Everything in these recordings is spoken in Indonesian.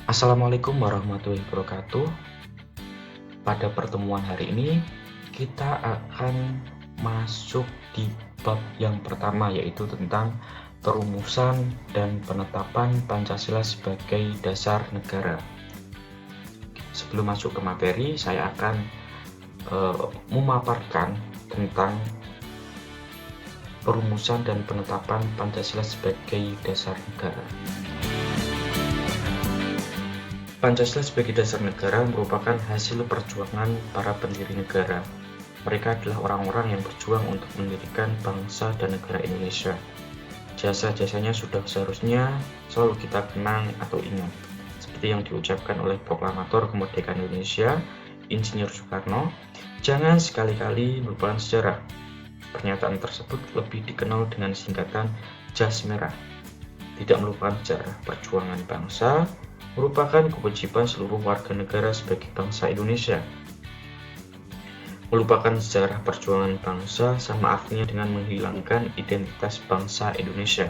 Assalamualaikum warahmatullahi wabarakatuh. Pada pertemuan hari ini, kita akan masuk di bab yang pertama, yaitu tentang perumusan dan penetapan Pancasila sebagai dasar negara. Sebelum masuk ke materi, saya akan memaparkan tentang perumusan dan penetapan Pancasila sebagai dasar negara. Pancasila sebagai dasar negara merupakan hasil perjuangan para pendiri negara. Mereka adalah orang-orang yang berjuang untuk mendirikan bangsa dan negara Indonesia. Jasa-jasanya sudah seharusnya selalu kita kenang atau ingat, seperti yang diucapkan oleh proklamator kemerdekaan Indonesia, Insinyur Soekarno, "Jangan sekali-kali melupakan sejarah." Pernyataan tersebut lebih dikenal dengan singkatan Jas Merah. Tidak melupakan sejarah perjuangan bangsa merupakan kewajiban seluruh warga negara sebagai bangsa Indonesia. Melupakan sejarah perjuangan bangsa sama artinya dengan menghilangkan identitas bangsa Indonesia.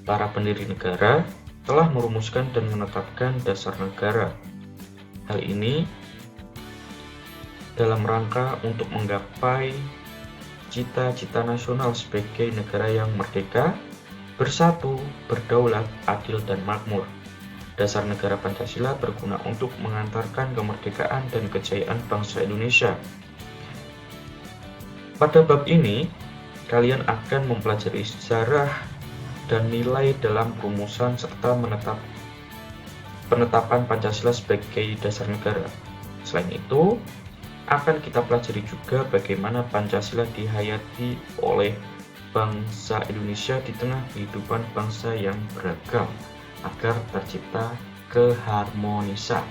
Para pendiri negara telah merumuskan dan menetapkan dasar negara. Hal ini dalam rangka untuk menggapai cita-cita nasional sebagai negara yang merdeka, bersatu, berdaulat, adil, dan makmur. Dasar negara Pancasila berguna untuk mengantarkan kemerdekaan dan kejayaan bangsa Indonesia. Pada bab ini, kalian akan mempelajari sejarah dan nilai dalam perumusan serta penetapan Pancasila sebagai dasar negara. Selain itu, akan kita pelajari juga bagaimana Pancasila dihayati oleh bangsa Indonesia di tengah kehidupan bangsa yang beragam, agar tercipta keharmonisan.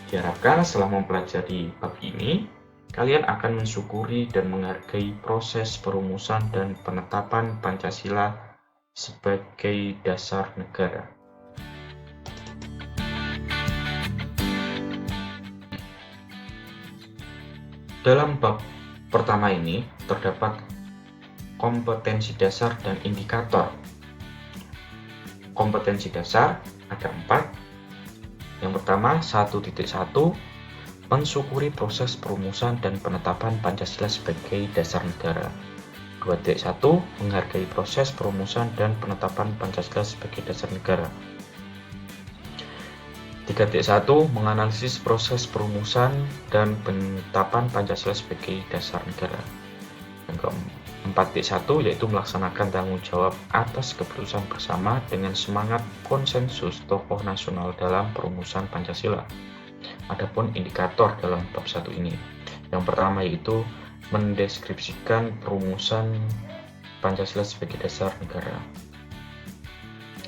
Diharapkan setelah mempelajari bab ini, kalian akan mensyukuri dan menghargai proses perumusan dan penetapan Pancasila sebagai dasar negara. Dalam bab pertama ini terdapat kompetensi dasar dan indikator. Kompetensi dasar ada 4. Yang pertama, 1.1, mensyukuri proses perumusan dan penetapan Pancasila sebagai dasar negara. 2.1, menghargai proses perumusan dan penetapan Pancasila sebagai dasar negara. 3.1, menganalisis proses perumusan dan penetapan Pancasila sebagai dasar negara. Yang keempat, 4.1 yaitu melaksanakan tanggung jawab atas keputusan bersama dengan semangat konsensus tokoh nasional dalam perumusan Pancasila. Adapun indikator dalam bab 1 ini, yang pertama yaitu mendeskripsikan perumusan Pancasila sebagai dasar negara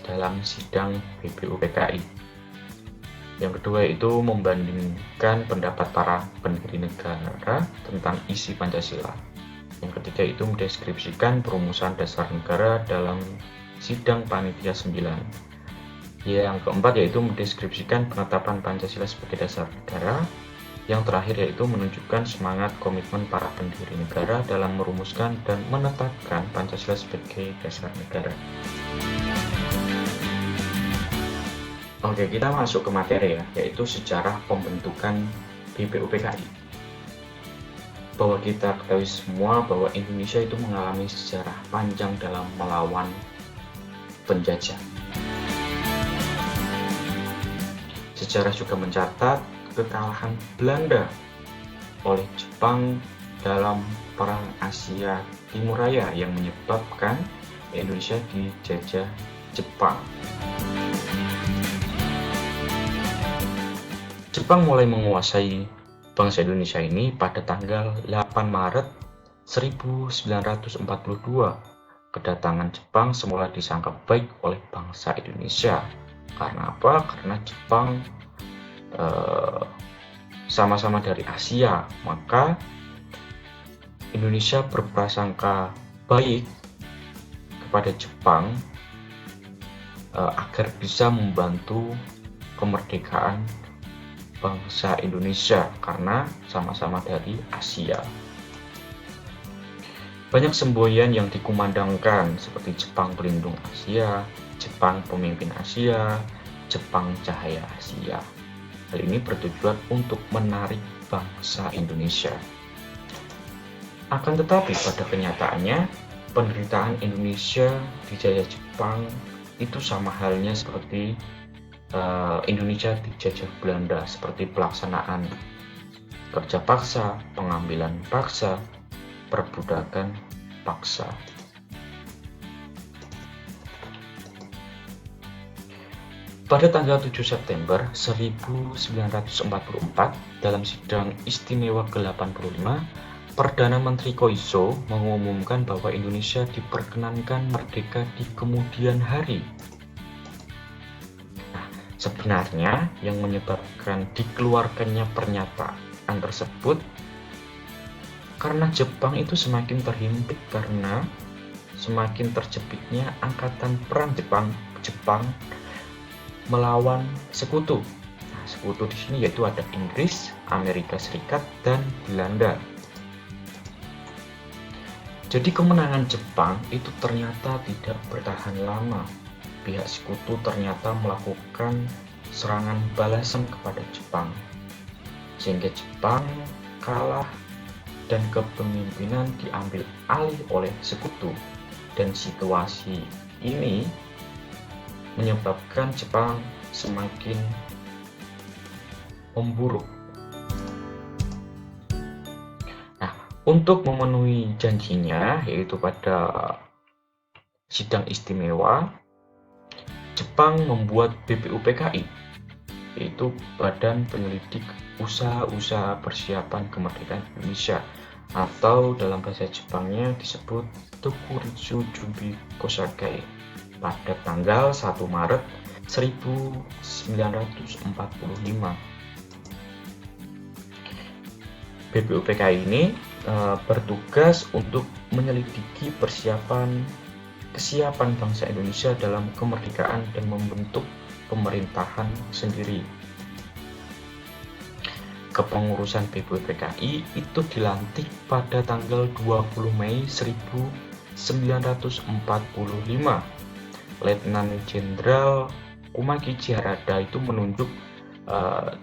dalam sidang BPUPKI. Yang kedua yaitu membandingkan pendapat para pendiri negara tentang isi Pancasila. Yang ketiga itu mendeskripsikan perumusan dasar negara dalam sidang Panitia 9. Yang keempat yaitu mendeskripsikan penetapan Pancasila sebagai dasar negara. Yang terakhir yaitu menunjukkan semangat komitmen para pendiri negara dalam merumuskan dan menetapkan Pancasila sebagai dasar negara. Oke, kita masuk ke materi ya, yaitu sejarah pembentukan BPUPKI. Bahwa kita ketahui semua bahwa Indonesia itu mengalami sejarah panjang dalam melawan penjajah. Sejarah juga mencatat kekalahan Belanda oleh Jepang dalam Perang Asia Timur Raya yang menyebabkan Indonesia dijajah Jepang. Jepang mulai menguasai bangsa Indonesia ini pada tanggal 8 Maret 1942. Kedatangan Jepang semula disangka baik oleh bangsa Indonesia. Karena apa? Karena Jepang sama-sama dari Asia, maka Indonesia berprasangka baik kepada Jepang agar bisa membantu kemerdekaan bangsa Indonesia karena sama-sama dari Asia. Banyak semboyan yang dikumandangkan seperti Jepang pelindung Asia, Jepang pemimpin Asia, Jepang Cahaya Asia. Hal ini bertujuan untuk menarik bangsa Indonesia. Akan tetapi pada kenyataannya, penderitaan Indonesia dijajah Jepang itu sama halnya seperti Indonesia dijajah Belanda, seperti pelaksanaan kerja paksa, pengambilan paksa, perbudakan paksa. Pada tanggal 7 September 1944, dalam sidang istimewa ke-85, Perdana Menteri Koiso mengumumkan bahwa Indonesia diperkenankan merdeka di kemudian hari. Nah, sebenarnya yang menyebabkan dikeluarkannya pernyataan tersebut karena Jepang itu semakin terhimpit karena semakin terjepitnya angkatan perang Jepang melawan sekutu. Nah, sekutu di sini yaitu ada Inggris, Amerika Serikat, dan Belanda. Jadi kemenangan Jepang itu ternyata tidak bertahan lama. Pihak sekutu ternyata melakukan serangan balasan kepada Jepang, sehingga Jepang kalah dan kepemimpinan diambil alih oleh sekutu. Dan situasi ini menyebabkan Jepang semakin memburuk. Untuk memenuhi janjinya, yaitu pada sidang istimewa, Jepang membuat BPUPKI, yaitu Badan Penyelidik Usaha-Usaha Persiapan Kemerdekaan Indonesia, atau dalam bahasa Jepangnya disebut Tokuritsu Jubi Kosagai, pada tanggal 1 Maret 1945. BPUPKI ini bertugas untuk menyelidiki kesiapan bangsa Indonesia dalam kemerdekaan dan membentuk pemerintahan sendiri. Kepengurusan BPUPKI itu dilantik pada tanggal 20 Mei 1945. Letnan Jenderal Kumagichi Harada itu menunjuk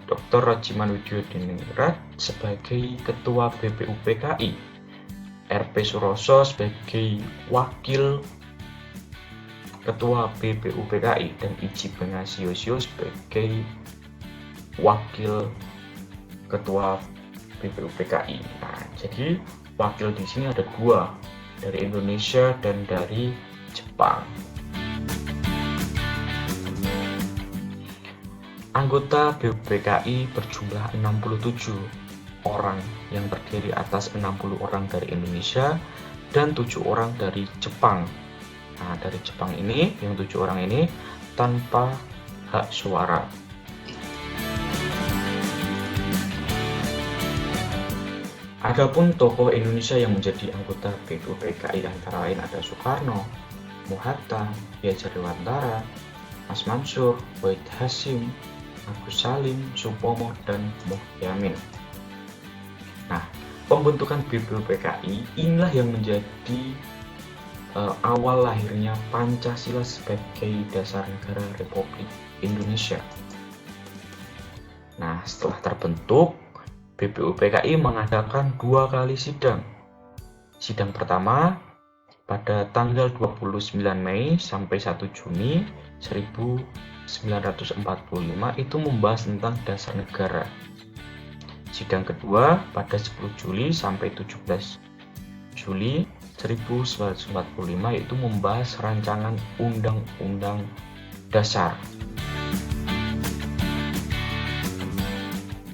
Dr. Rajiman Widyodiningrat sebagai Ketua BPUPKI, RP Suroso sebagai Wakil Ketua BPUPKI, dan Ichi Bengasio sebagai Wakil Ketua BPUPKI. Nah, jadi wakil di sini ada dua, dari Indonesia dan dari Jepang. Anggota BPUPKI berjumlah 67 orang yang terdiri atas 60 orang dari Indonesia dan 7 orang dari Jepang. Nah, dari Jepang ini, yang 7 orang ini tanpa hak suara. Adapun tokoh Indonesia yang menjadi anggota BPUPKI antara lain ada Soekarno, Muhatta, Yadjah Dewantara, Mas Mansur, Wahid Hasyim, Agus Salim, Supomo, dan Muhyamin. Nah, pembentukan BPUPKI inilah yang menjadi awal lahirnya Pancasila sebagai dasar negara Republik Indonesia. Nah, setelah terbentuk, BPUPKI mengadakan 2 kali sidang. Sidang pertama pada tanggal 29 Mei sampai 1 Juni 1945 itu membahas tentang dasar negara. Sidang kedua pada 10 Juli sampai 17 Juli 1945 itu membahas rancangan Undang-Undang Dasar.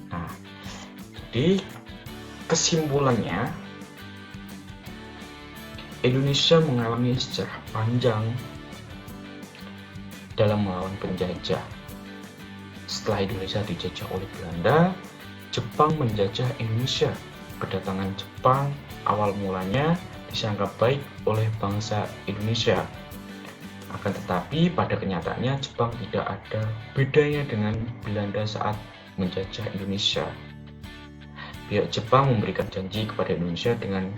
Nah, jadi kesimpulannya, Indonesia mengalami sejarah panjang dalam melawan penjajah. Setelah Indonesia dijajah oleh Belanda, Jepang menjajah Indonesia. Kedatangan Jepang awal mulanya disangka baik oleh bangsa Indonesia. Akan tetapi pada kenyataannya Jepang tidak ada bedanya dengan Belanda saat menjajah Indonesia. Pihak Jepang memberikan janji kepada Indonesia dengan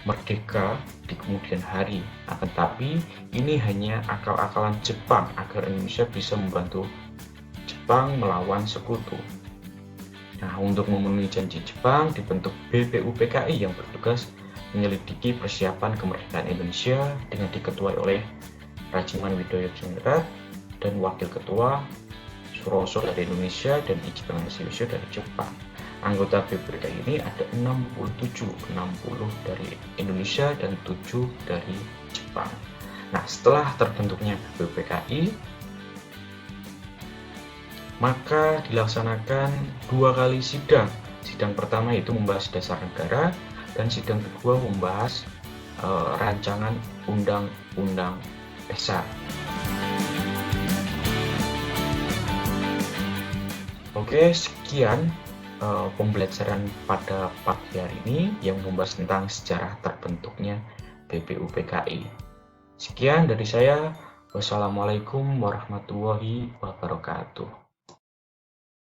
merdeka di kemudian hari. Akan tetapi ini hanya akal-akalan Jepang agar Indonesia bisa membantu Jepang melawan sekutu. Nah, untuk memenuhi janji Jepang, dibentuk BPUPKI yang bertugas menyelidiki persiapan kemerdekaan Indonesia dengan diketuai oleh Rajiman Widoyo-Dingrat dan Wakil Ketua Suroso dari Indonesia dan Ichiban Shimizu dari Jepang. Anggota BPUPKI ini ada 67, 60 dari Indonesia dan 7 dari Jepang. Nah, setelah terbentuknya BPUPKI, maka dilaksanakan 2 kali sidang. Sidang pertama itu membahas dasar negara dan sidang kedua membahas rancangan undang-undang dasar. Oke, sekian pembelajaran pada pagi hari ini yang membahas tentang sejarah terbentuknya BPUPKI. Sekian dari saya. Wassalamualaikum warahmatullahi wabarakatuh.